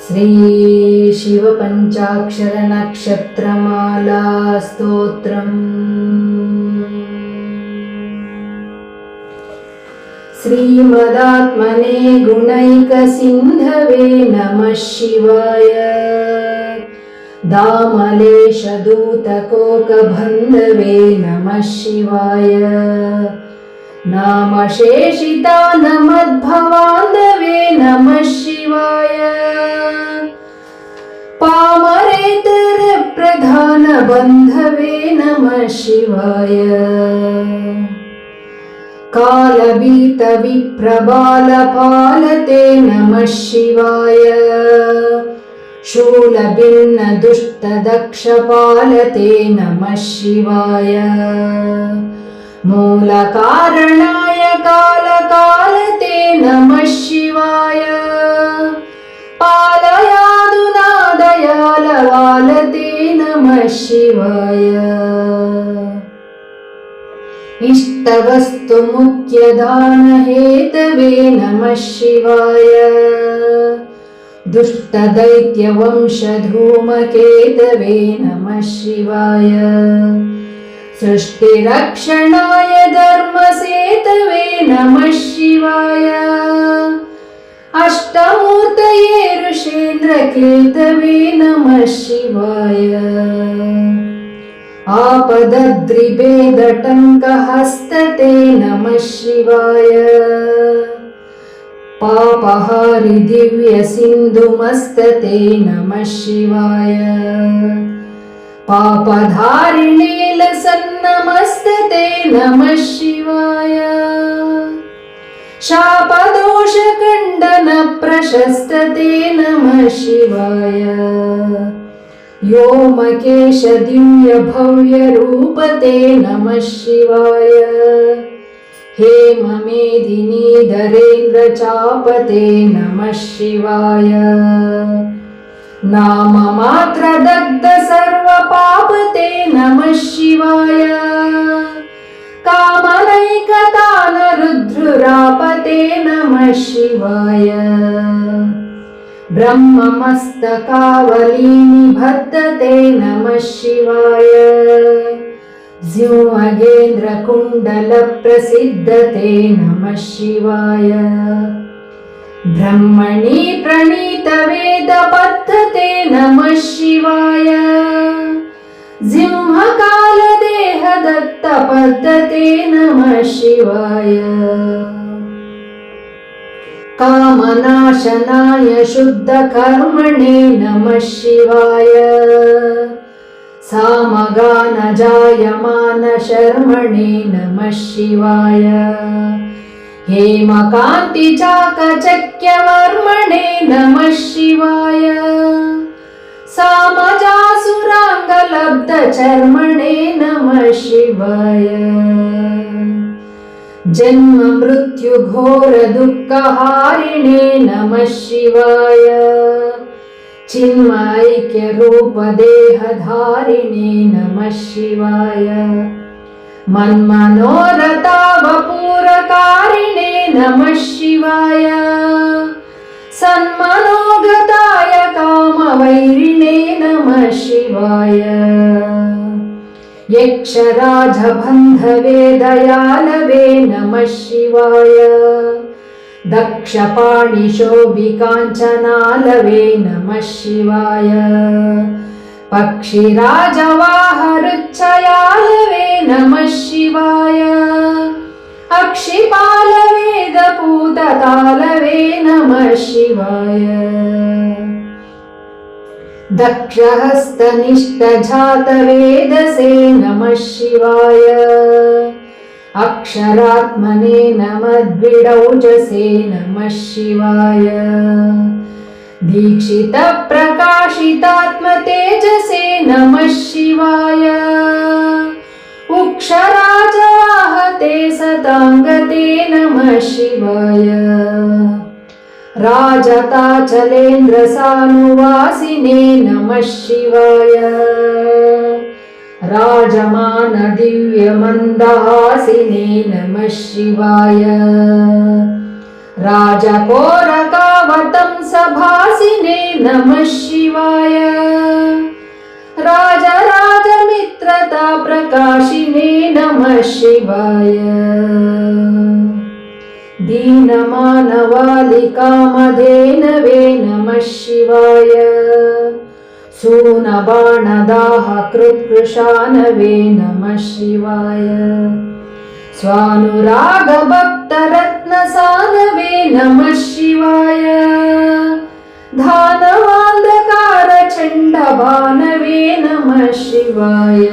श्री शिवपञ्चाक्षर नक्षत्रमाला स्तोत्रम्। श्रीमदात्मने गुणैकसिन्धवे नमः शिवाय। दामलेशदूतकोकबन्धवे नमः शिवाय। नामशेषितानमद्भवान्धवे नमः शिवाय। पामरेतरप्रधानबन्धवे नमः शिवाय। कालभीतविप्रबालपालते नमः शिवाय। शूलभिन्नदुष्टदक्षपालते नमः शिवाय। मूलकारणाय कालकालते नमः शिवाय। पालयादुनादयालवालते नमः शिवाय। इष्टवस्तुमुख्यदानहेतवे नमः शिवाय। दुष्टदैत्यवंशधूमकेतवे नमः शिवाय। सृष्टिरक्षणाय धर्मसेतवे नमः शिवाय। अष्टमूर्तये ऋषेन्द्रकेतवे नमः शिवाय। आपदद्रिभेदटङ्कहस्तते नमः शिवाय। पापहारि दिव्यसिन्धुमस्तते नमः शिवाय। पापधारिणे लसन्नमस्तते नमः शिवाय। शापदोषखण्डनप्रशस्तते नमः शिवाय। व्योमकेशदिव्यभव्यरूपते नमः शिवाय। हेममेदिनीधरेन्द्रचापते नमः शिवाय। नाममात्रदग्धसर्वपापते नमः शिवाय। कामनैकतानरुद्रुरापते नमः शिवाय। ब्रह्ममस्तकावलीनिबद्धते नमः शिवाय। सिंहगेन्द्रकुण्डलप्रसिद्धते नमः शिवाय। ब्रह्मणि प्रणीतवेदबद्धते नमः शिवाय। सिंहकालदेहदत्तपद्धते नमः शिवाय। कामनाशनाय शुद्धकर्मणे नमः शिवाय। सामगानजायमानशर्मणे नमः शिवाय। हेमकान्तिचाकचक्यवर्मणे नमः शिवाय। सामजासुराङ्गलब्धचर्मणे नमः शिवाय। जन्म मृत्यु घोर दुःखहारिणे नमः शिवाय। चिन्मयैक्य रूप देहधारिणे नमः शिवाय। मन्मनोरथावपूरकारिणे नमः शिवाय। सन्मनोगताय कामवैरिणे नमः शिवाय। यक्षराजबन्धवे दयालवे नमः शिवाय। दक्षपाणिशोभिकाञ्चनालवे नमः शिवाय। पक्षिराजवाहरुच्चयालवे नमः शिवाय। अक्षिपालवेदपूततालवे नमः शिवाय। दक्षहस्तनिष्ठजातवेदसे नमः शिवाय। अक्षरात्मने नमद्विडौजसे नमः शिवाय। दीक्षितप्रकाशितात्मतेजसे नमः शिवाय। उक्षराजवाहते सताङ्गते नमः शिवाय। राजताचलेन्द्रसानुवासिने नमः शिवाय। राजमानदिव्यमन्दहासिने नमः शिवाय। राजकोरका राजराजमित्रतावतंसभासिने नमः शिवाय राजराजमित्रताप्रकाशिने नमः शिवाय दीनमानवालिकामधेनवे नमः शिवाय सूनबाणदाहकृत्कृशानवे नमः शिवाय स्वानुरागभक्तरत्नसानवे नमः शिवाय धानवान्धकारचण्डभानवे नमः शिवाय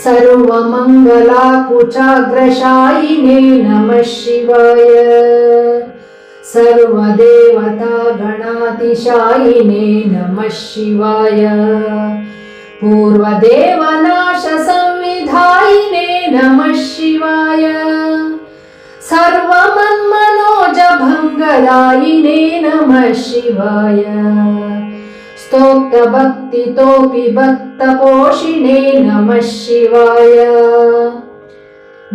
सर्वमङ्गलाकुचाग्रशायिने नमः शिवाय सर्वदेवतागणातिशायिने नमः शिवाय पूर्वदेवनाशसंविधायिने नमः शिवाय सर्वमन्मनोजभङ्गदायिने नमः शिवाय स्तोत्रभक्तितोऽपि भक्तपोषिणे नमः शिवाय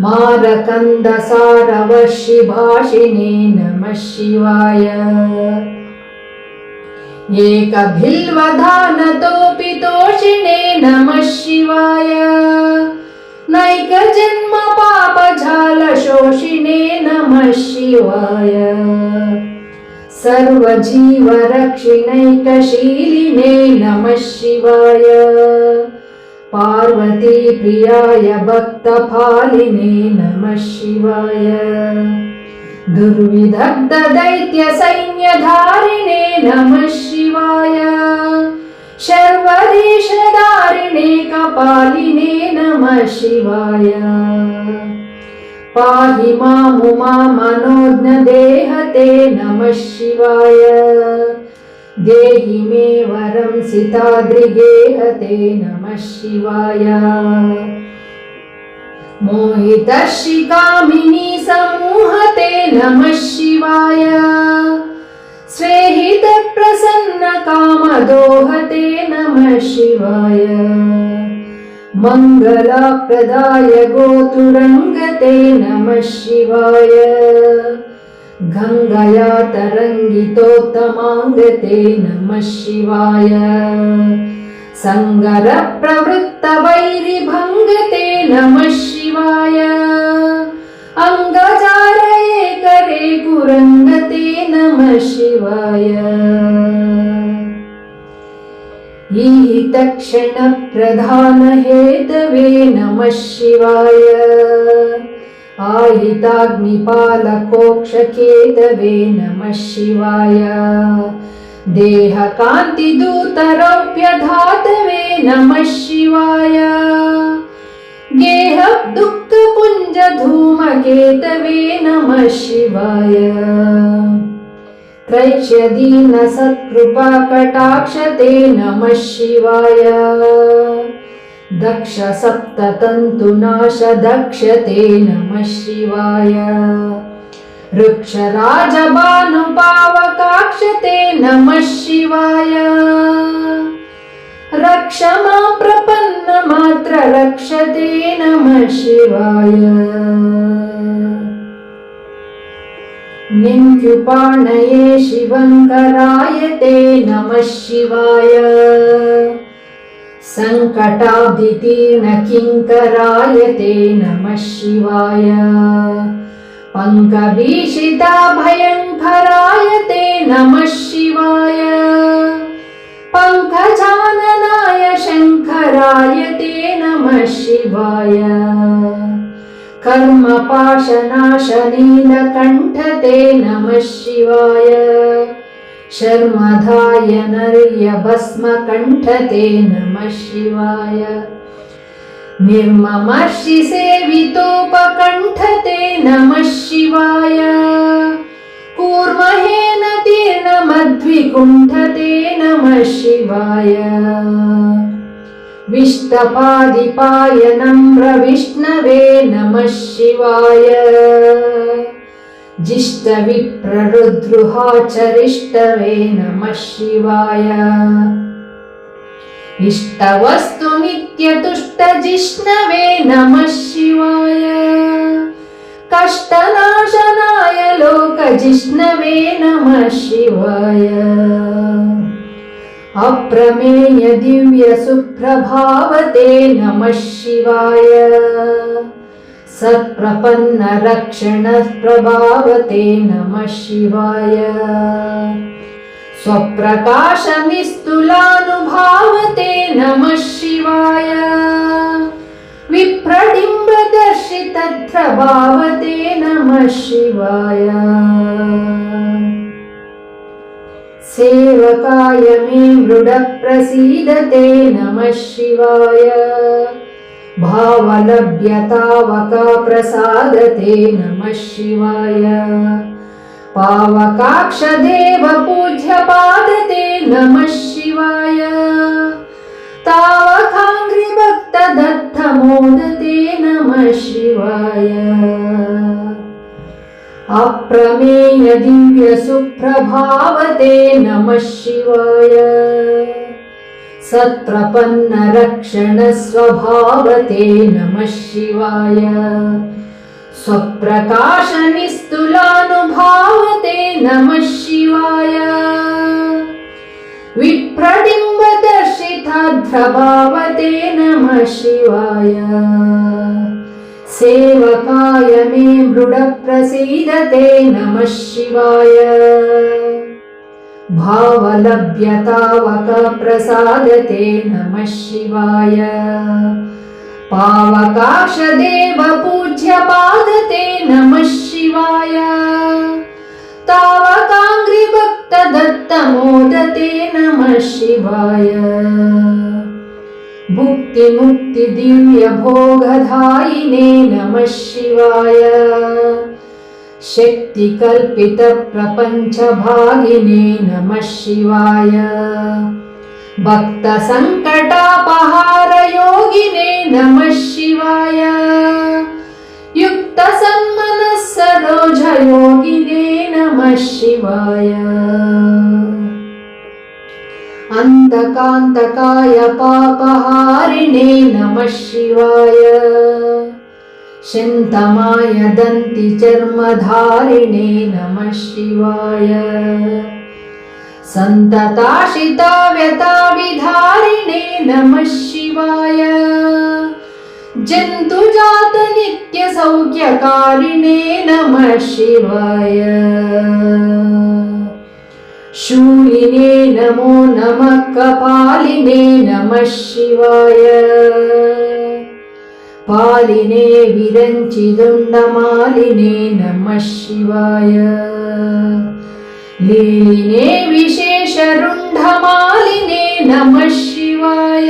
मारकन्दसारवर्षिभाषिणे नमः शिवाय एकबिल्वधानतोऽपितोषिणे नमः शिवाय नैकजन्मपापजालशोषिणे नमः शिवाय सर्वजीवरक्षिणैकशीलिने नमः शिवाय पार्वतीप्रियाय भक्तपालिने नमः शिवाय दुर्विदग्धदैत्यसैन्यधारिणे नमः शिवाय शर्वदेशधारिणे कपालिने नमः शिवाय पाहि मामुमामनोज्ञदेहते नमः शिवाय देहि मे वरं सिताद्रिगेहते नमः शिवाय मोहितश्रीकामिनी समूहते नमः शिवाय स्वेहितप्रसन्नकामदोहते नमः शिवाय मङ्गलप्रदाय गोतुरङ्गते नमः शिवाय गङ्गया तरङ्गितोत्तमाङ्गते नमः शिवाय सङ्गरप्रवृत्तवैरिभङ्गते नमः शिवाय अङ्गजारये करे कुरङ्गते नमः शिवाय ईतक्षणप्रधानहेतवे नमः शिवाय आहिताग्निपालकोक्षकेतवे नमः शिवाय देहकान्तिदूतरौप्यधातवे नमः शिवाय गेहदुःखपुञ्जधूमकेतवे नमः शिवाय त्रैक्ष्यदीनसत्कृपाकटाक्षते नमः शिवाय दक्षसप्ततन्तुनाशदक्षते नमः शिवाय वृक्षराजभानुपावकाक्षते नमः शिवाय रक्ष मां प्रपन्नमात्र रक्षते नमः शिवाय नित्युपाणये शिवङ्करायते नमः शिवाय सङ्कटाब्धितीर्णकिङ्करायते नमः शिवाय पङ्कभीषिताभयङ्करायते नमः शिवाय पङ्कजाननाय शङ्करायते नमः शिवाय कर्मपाशनाशनीलकण्ठते नमः शिवाय शर्मधाय नर्यभस्मकण्ठते नमः शिवाय निर्ममर्षिसेवितोपकण्ठते नमः शिवाय कूर्महेन तीर्णमद्विकुण्ठते नमः शिवाय विष्टपादिपाय नम्रविष्णवे नमः शिवाय जिष्टविप्ररुद्रुहाचरिष्टवे नमः शिवाय इष्टवस्तु नित्यतुष्टजिष्णवे नमः शिवाय कष्टनाशनाय लोकजिष्णवे नमः शिवाय अप्रमेय दिव्य सुप्रभावते नमः शिवाय सत्प्रपन्न रक्षण प्रभावते नमः शिवाय स्वप्रकाश निस्तुलानुभावते नमः शिवाय विप्रडिम्ब दर्शितप्रभावते नमः शिवाय सेवकाय मे मृड प्रसीदते नमः शिवाय भावलभ्यतावक प्रसादते नमः शिवाय पावकाक्ष देव पूज्य पादते नमः शिवाय तावकाङ्घ्रि भक्त दत्त मोदते नमः शिवाय अप्रमेय दिव्य सुप्रभावते नमः शिवाय सत्प्रपन्न रक्षण स्वभावते नमः शिवाय स्वप्रकाश निस्तुलानुभावते नमः शिवाय विप्रडिम्ब दर्शिताद्भभावते नमः शिवाय सेवकाय मे मृड प्रसीदते नमः शिवाय भावलभ्यतावक प्रसादते नमः शिवाय पावकाक्ष देव पूज्य पादते नमः शिवाय तावकाङ्घ्रि भक्त दत्त मोदते नमः शिवाय भुक्ति मुक्ति दिव्य भोगधायिने नमः शिवाय शक्ति कल्पित प्रपंच भागिने नमः शिवाय भक्त संकटापहार योगिने नमः शिवाय युक्त सन्मनः सरोज योगिने नमः शिवाय अंतकांतकाय पापहारिणे नमः शिवाय शिन्तमाय दन्ति चर्मधारिणे नमः शिवाय सन्तताशिता व्यता विधारिणे नमः शिवाय जन्तुजात नित्य सौख्यकारिणे नमः शिवाय शूलिने नमो नमः कपालिने नमः शिवाय पालिने विरञ्चिदुण्डमालिने नमः शिवाय लीलिने विशेषरुण्डमालिने नमः शिवाय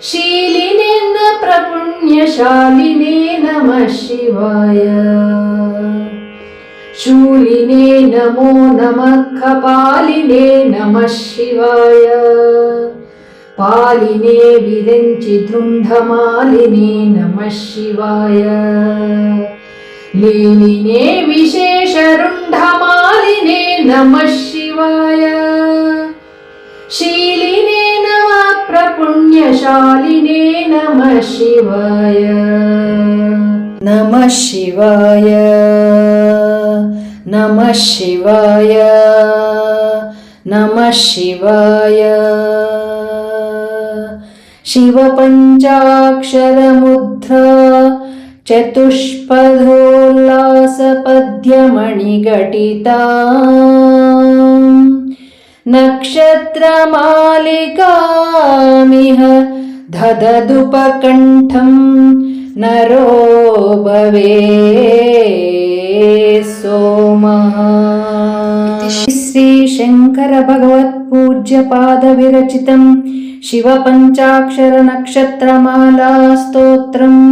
शीलिने न प्रपुण्यशालिने नमः शिवाय शूलिने नमो नमः कपालिने नमः शिवाय पालिने विरञ्चिधुण्डमालिने नमः शिवाय लीलिने विशेषरुण्डमालिने नमः शिवाय शीलिने नमः प्रपुण्यशालिने नमः शिवाय नमः शिवाय नमः शिवाय नमः शिवाय शिवपञ्चाक्षरमुद्रा चतुष्पदोल्लासपद्यमणिघटिता नक्षत्रमालिकामिह दददुपकण्ठं नरो भवे सोमः। श्री शंकर भगवत् पूज्य पाद विरचितं शिव पंचाक्षर नक्षत्रमाला स्तोत्रम्।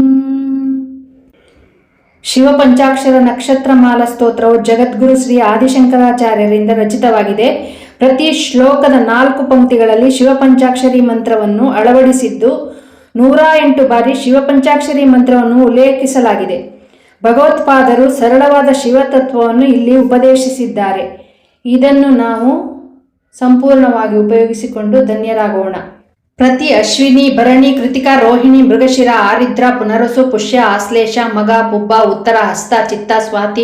ಶಿವ ಪಂಚಾಕ್ಷರ ನಕ್ಷತ್ರಮಾಲಾ ಸ್ತೋತ್ರವು ಜಗದ್ಗುರು ಶ್ರೀ ಆದಿಶಂಕರಾಚಾರ್ಯರಿಂದ ರಚಿತವಾಗಿದೆ. ಪ್ರತಿ ಶ್ಲೋಕದ 4 ಪಂಕ್ತಿಗಳಲ್ಲಿ ಶಿವಪಂಚಾಕ್ಷರಿ ಮಂತ್ರವನ್ನು ಅಳವಡಿಸಿದ್ದು 108 ಬಾರಿ ಶಿವಪಂಚಾಕ್ಷರಿ ಮಂತ್ರವನ್ನು ಉಲ್ಲೇಖಿಸಲಾಗಿದೆ. ಭಗವತ್ಪಾದರು ಸರಳವಾದ ಶಿವತತ್ವವನ್ನು ಇಲ್ಲಿ ಉಪದೇಶಿಸಿದ್ದಾರೆ. ಇದನ್ನು ನಾವು ಸಂಪೂರ್ಣವಾಗಿ ಉಪಯೋಗಿಸಿಕೊಂಡು ಧನ್ಯರಾಗೋಣ. ಪ್ರತಿ ಅಶ್ವಿನಿ ಭರಣಿ ಕೃತಿಕಾ ರೋಹಿಣಿ ಮೃಗಶಿರ ಆರಿದ್ರ ಪುನರಸು ಪುಷ್ಯ ಆಶ್ಲೇಷ ಮಗ ಪುಬ್ಬ ಉತ್ತರ ಹಸ್ತ ಚಿತ್ತ ಸ್ವಾತಿ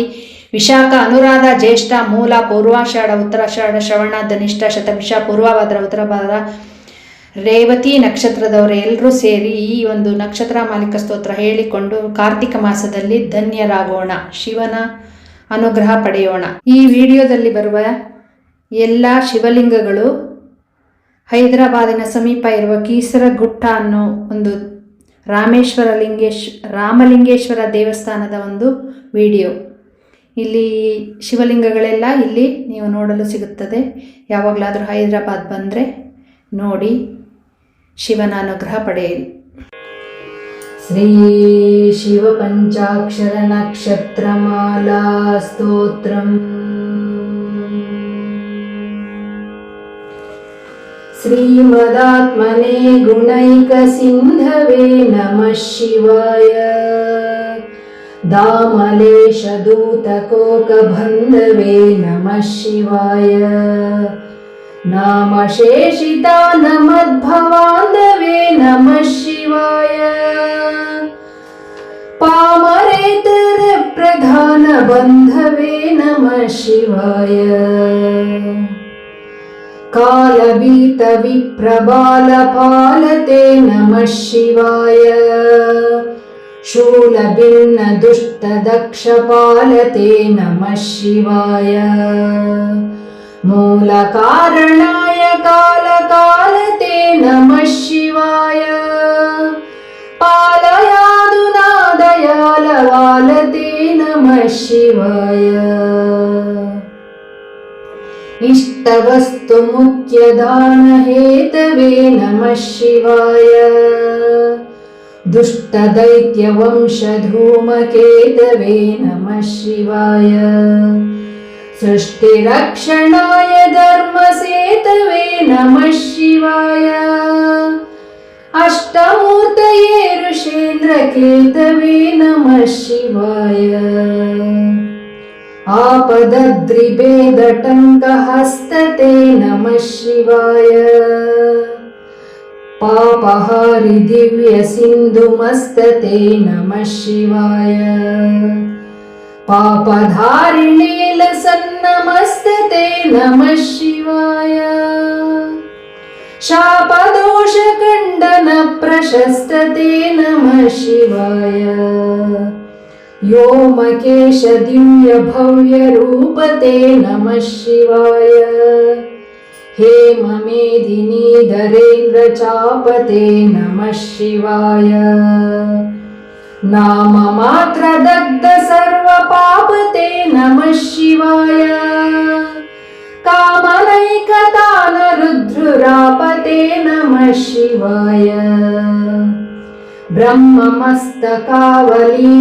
ವಿಶಾಖ ಅನುರಾಧ ಜ್ಯೇಷ್ಠ ಮೂಲ ಪೂರ್ವಾಷಾಢ ಉತ್ತರಾಷಾಢ ಶ್ರವಣ ಧನಿಷ್ಠ ಶತಭಿಷ ಪೂರ್ವಭಾದ್ರ ಉತ್ತರಭಾದ್ರ ರೇವತಿ ನಕ್ಷತ್ರದವರು ಎಲ್ಲರೂ ಸೇರಿ ಈ ಒಂದು ನಕ್ಷತ್ರ ಮಾಲಿಕ ಸ್ತೋತ್ರ ಹೇಳಿಕೊಂಡು ಕಾರ್ತಿಕ ಮಾಸದಲ್ಲಿ ಧನ್ಯರಾಗೋಣ, ಶಿವನ ಅನುಗ್ರಹ ಪಡೆಯೋಣ. ಈ ವಿಡಿಯೋದಲ್ಲಿ ಬರುವ ಎಲ್ಲ ಶಿವಲಿಂಗಗಳು ಹೈದರಾಬಾದಿನ ಸಮೀಪ ಇರುವ ಕೀಸರಗುಟ್ಟ ಅನ್ನೋ ಒಂದು ರಾಮಲಿಂಗೇಶ್ವರ ದೇವಸ್ಥಾನದ ಒಂದು ವಿಡಿಯೋ. ಇಲ್ಲಿ ಶಿವಲಿಂಗಗಳೆಲ್ಲ ಇಲ್ಲಿ ನೀವು ನೋಡಲು ಸಿಗುತ್ತದೆ. ಯಾವಾಗಲಾದರೂ ಹೈದರಾಬಾದ್ ಬಂದರೆ ನೋಡಿ ಶಿವನ ಅನುಗ್ರಹ ಪಡೆಯಿರಿ. ಶ್ರೀ ಶಿವ ಪಂಚಾಕ್ಷರ ನಕ್ಷತ್ರಮಾಲಾ ಸ್ತೋತ್ರಂ. ಶ್ರೀಮದಾತ್ಮನೇ ಗುಣೈಕ ಸಿಂಧವೇ ನಮಃ ಶಿವಾಯ. दामलेश दूतकोकबन्धवे नमः शिवाय. नामशेषितानमद्भवान्धवे नमः शिवाय. पामरेतर प्रधानबन्धवे नमः शिवाय. कालभीत विप्रबालपालते नमः शिवाय. शूलभिन्न दुष्टदक्षपालते नमः शिवाय. मूलकारणाय कालकालते नमः शिवाय. पालयादुना दयालवालते नमः शिवाय. इष्टवस्तु मुख्यदानहेतवे नमः शिवाय. दुष्टदैत्यवंशधूमकेतवे नमः शिवाय. सृष्टिरक्षणाय धर्मसेतवे नमः शिवाय. अष्टमूर्तये ऋषेन्द्रकेतवे नमः शिवाय. आपदद्रिभेदटङ्कहस्तते नमः शिवाय. पापहारि दिव्य सिन्धुमस्तते नमः शिवाय. पापधारिणे लसन्नमस्तते नमः शिवाय. शापदोषखण्डन प्रशस्तते नमः शिवाय. व्योमकेश दिव्य भव्य रूपते नमः शिवाय. हेममेदिनी धरेन्द्र चापते नमः शिवाय. नाममात्र दग्ध सर्वपापते नमः शिवाय. कामनैकतान रुद्रुरापते नमः शिवाय. ब्रह्ममस्तकावली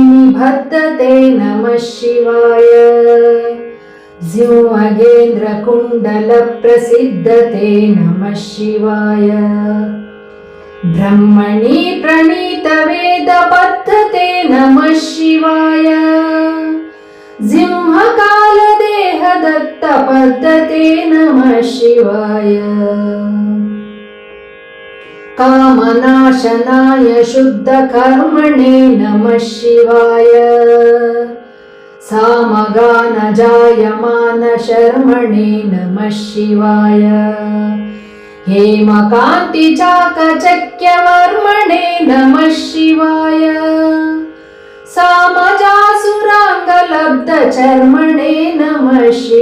निबद्धते नमः शिवाय. सिंहगेन्द्रकुण्डलप्रसिद्धते नमः शिवाय. ब्रह्मणि प्रणीतवेदबद्धते नमः शिवाय. सिंहकालदेहदत्तपद्धते नमः शिवाय. कामनाशनाय शुद्धकर्मणे नमः शिवाय. सामगान जायमान शर्मणे नमः शिवाय. हेमकान्ति चाकचक्यवर्मणे नमः शिवाय. सामजासुराङ्गलब्धचर्मणे नमः शिवाय.